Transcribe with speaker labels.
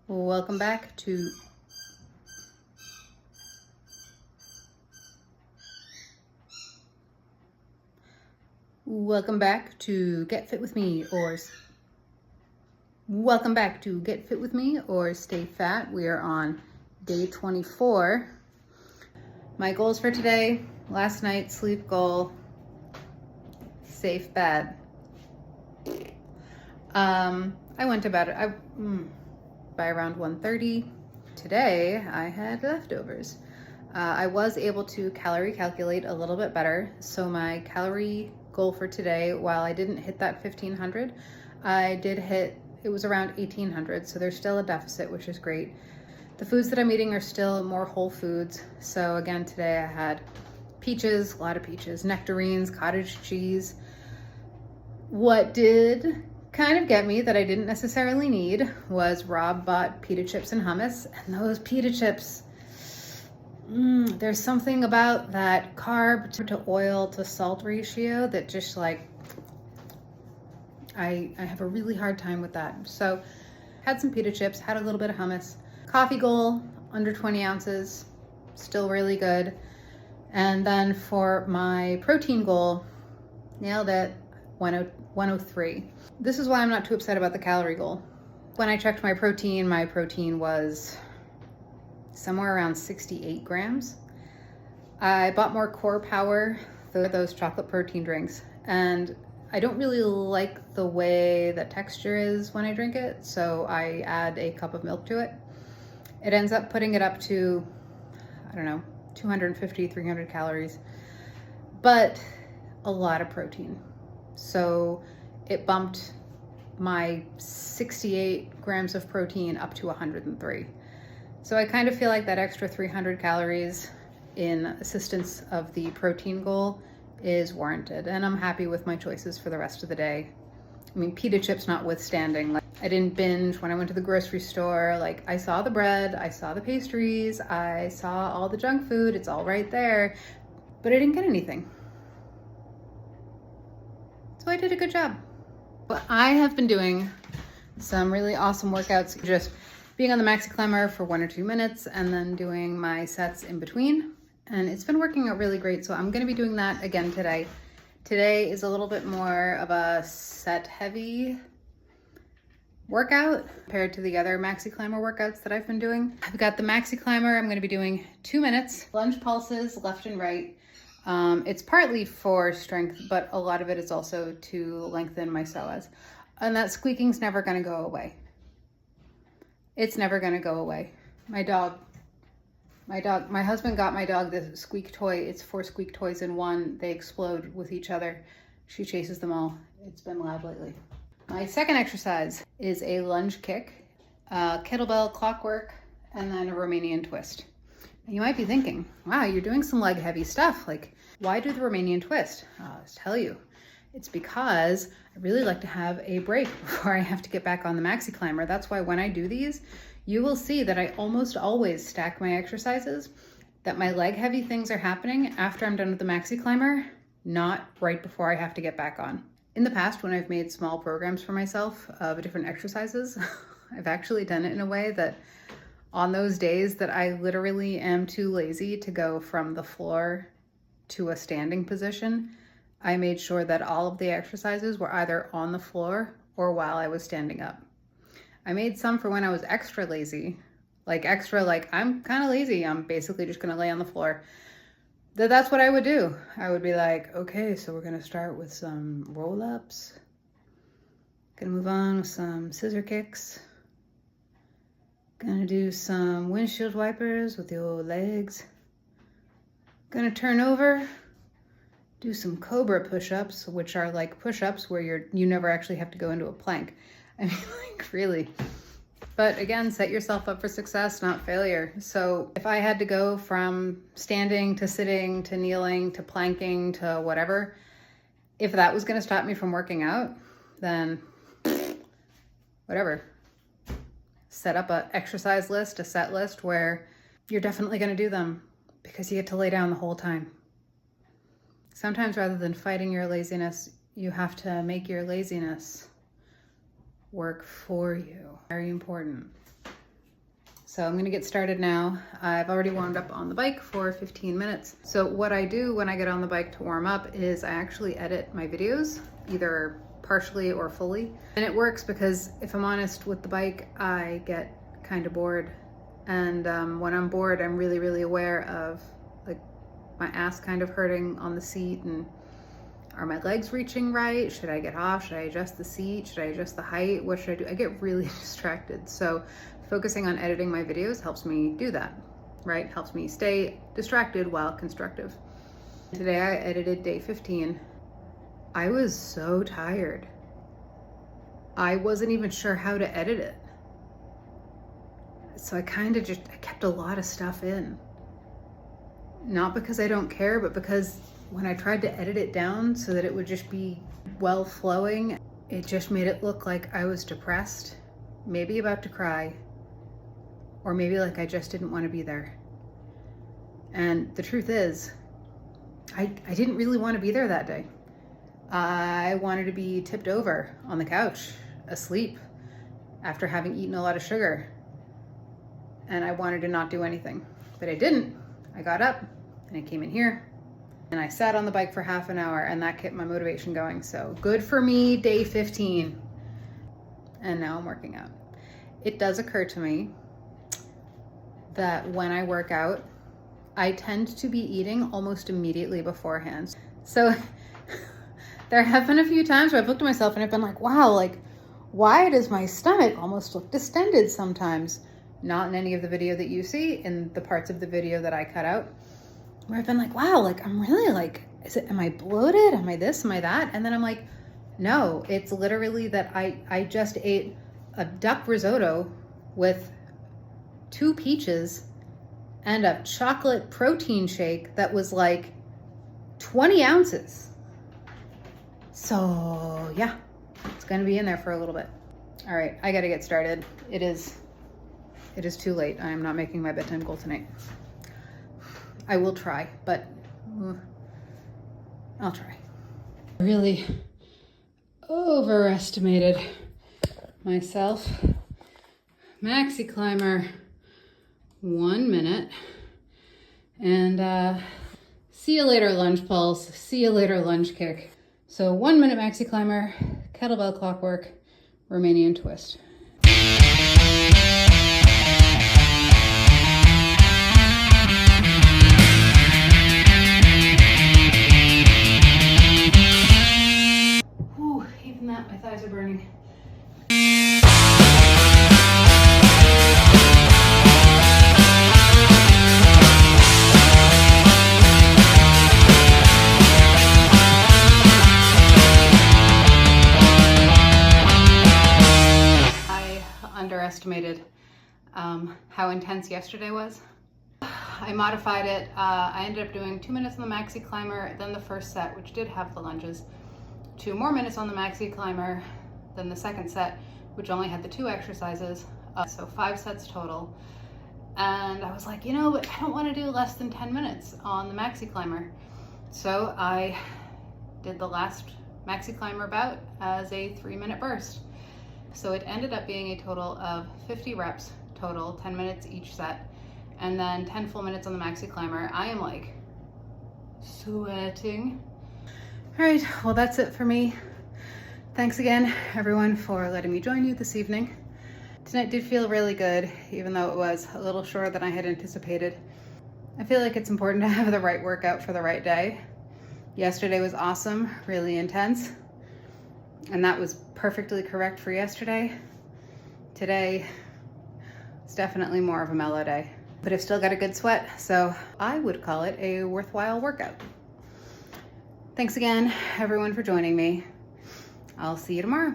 Speaker 1: Welcome back to Get Fit with Me or Stay Fat. We are on day 24. My goals for today: last night sleep goal, safe bed. I went to bed by around 1:30. Today I had leftovers. I was able to calorie calculate a little bit better. So my calorie goal for today, while I didn't hit that 1500, I did hit, it was around 1800. So there's still a deficit, which is great. The foods that I'm eating are still more whole foods. So again, today I had peaches, a lot of peaches, nectarines, cottage cheese. What did kind of get me that I didn't necessarily need was Rob bought pita chips and hummus, and those pita chips, there's something about that carb to oil to salt ratio that just like, I have a really hard time with that. So had some pita chips, had a little bit of hummus. Coffee goal, under 20 ounces, still really good. And then for my protein goal, nailed it, 103. This is why I'm not too upset about the calorie goal. When I checked my protein was somewhere around 68 grams. I bought more Core Power, those chocolate protein drinks, and I don't really like the way the texture is when I drink it, so I add a cup of milk to it. It ends up putting it up to, I don't know, 250, 300 calories, but a lot of protein. So it bumped my 68 grams of protein up to 103. So I kind of feel like that extra 300 calories in assistance of the protein goal is warranted. And I'm happy with my choices for the rest of the day. I mean, pita chips notwithstanding, like I didn't binge when I went to the grocery store. Like I saw the bread, I saw the pastries, I saw all the junk food, it's all right there, but I didn't get anything. So I did a good job. But I have been doing some really awesome workouts, just being on the maxi climber for 1 or 2 minutes and then doing my sets in between. And it's been working out really great. So I'm gonna be doing that again today. Today is a little bit more of a set heavy workout compared to the other maxi climber workouts that I've been doing. I've got the maxi climber. I'm gonna be doing 2 minutes, lunge pulses left and right. It's partly for strength, but a lot of it is also to lengthen my psoas. And that squeaking's never gonna go away. It's never gonna go away. My husband got my dog this squeak toy. It's 4 squeak toys in one. They explode with each other. She chases them all. It's been loud lately. My second exercise is a lunge kick, kettlebell clockwork, and then a Romanian twist. And you might be thinking, wow, you're doing some leg heavy stuff. Like, why do the Romanian twist? I'll tell you. It's because I really like to have a break before I have to get back on the maxi climber. That's why when I do these, you will see that I almost always stack my exercises, that my leg heavy things are happening after I'm done with the maxi climber, not right before I have to get back on. In the past, when I've made small programs for myself of different exercises, I've actually done it in a way that on those days that I literally am too lazy to go from the floor to a standing position, I made sure that all of the exercises were either on the floor or while I was standing up. I made some for when I was extra lazy, like I'm kind of lazy, I'm basically just gonna lay on the floor. That's what I would do. I would be like, okay, so we're gonna start with some roll-ups. Gonna move on with some scissor kicks. Gonna do some windshield wipers with the old legs. Gonna turn over, do some cobra push-ups, which are like push-ups where you never actually have to go into a plank. I mean, like, really. But again, set yourself up for success, not failure. So if I had to go from standing to sitting to kneeling to planking to whatever, if that was gonna stop me from working out, then whatever. Set up an exercise list, a set list where you're definitely gonna do them because you get to lay down the whole time. Sometimes rather than fighting your laziness, you have to make your laziness work for you. Very important. So I'm gonna get started now. I've already warmed up on the bike for 15 minutes. So what I do when I get on the bike to warm up is I actually edit my videos, either partially or fully. And it works because if I'm honest with the bike, I get kind of bored. And when I'm bored, I'm really, really aware of like my ass kind of hurting on the seat, and are my legs reaching right? Should I get off? Should I adjust the seat? Should I adjust the height? What should I do? I get really distracted. So focusing on editing my videos helps me do that, right? Helps me stay distracted while constructive. Today I edited day 15. I was so tired. I wasn't even sure how to edit it. So I kept a lot of stuff in. Not because I don't care, but because when I tried to edit it down so that it would just be well flowing, it just made it look like I was depressed, maybe about to cry, or maybe like I just didn't want to be there. And the truth is, I didn't really want to be there that day. I wanted to be tipped over on the couch, asleep, after having eaten a lot of sugar. And I wanted to not do anything, but I didn't. I got up and I came in here and I sat on the bike for half an hour, and that kept my motivation going. So good for me, day 15. And now I'm working out. It does occur to me that when I work out, I tend to be eating almost immediately beforehand. So there have been a few times where I've looked at myself and I've been like, wow, like, why does my stomach almost look distended sometimes? Not in any of the video that you see, in the parts of the video that I cut out, where I've been like, wow, like, I'm really like, am I bloated? Am I this? Am I that? And then I'm like, no, it's literally that I just ate a duck risotto with 2 peaches and a chocolate protein shake that was like 20 ounces. So yeah, it's gonna be in there for a little bit. All right, I gotta get started. It is too late. I am not making my bedtime goal tonight. I will try, but I'll try. Really overestimated myself. Maxi climber, 1 minute. And see you later, lunge pulse. See you later, lunge kick. So 1 minute maxi climber, kettlebell clockwork, Romanian twist. Even that, my thighs are burning. I underestimated how intense yesterday was. I modified it. I ended up doing 2 minutes on the maxi climber, then the first set, which did have the lunges. 2 more minutes on the maxi climber, then the second set, which only had the 2 exercises, so 5 sets total. And I was like, you know, but I don't want to do less than 10 minutes on the maxi climber. So I did the last maxi climber bout as a 3-minute burst. So it ended up being a total of 50 reps total, 10 minutes each set, and then 10 full minutes on the maxi climber. I am like sweating. All right, well, that's it for me. Thanks again, everyone, for letting me join you this evening. Tonight did feel really good, even though it was a little shorter than I had anticipated. I feel like it's important to have the right workout for the right day. Yesterday was awesome, really intense, and that was perfectly correct for yesterday. Today, it's definitely more of a mellow day, but I've still got a good sweat, so I would call it a worthwhile workout. Thanks again, everyone, for joining me. I'll see you tomorrow.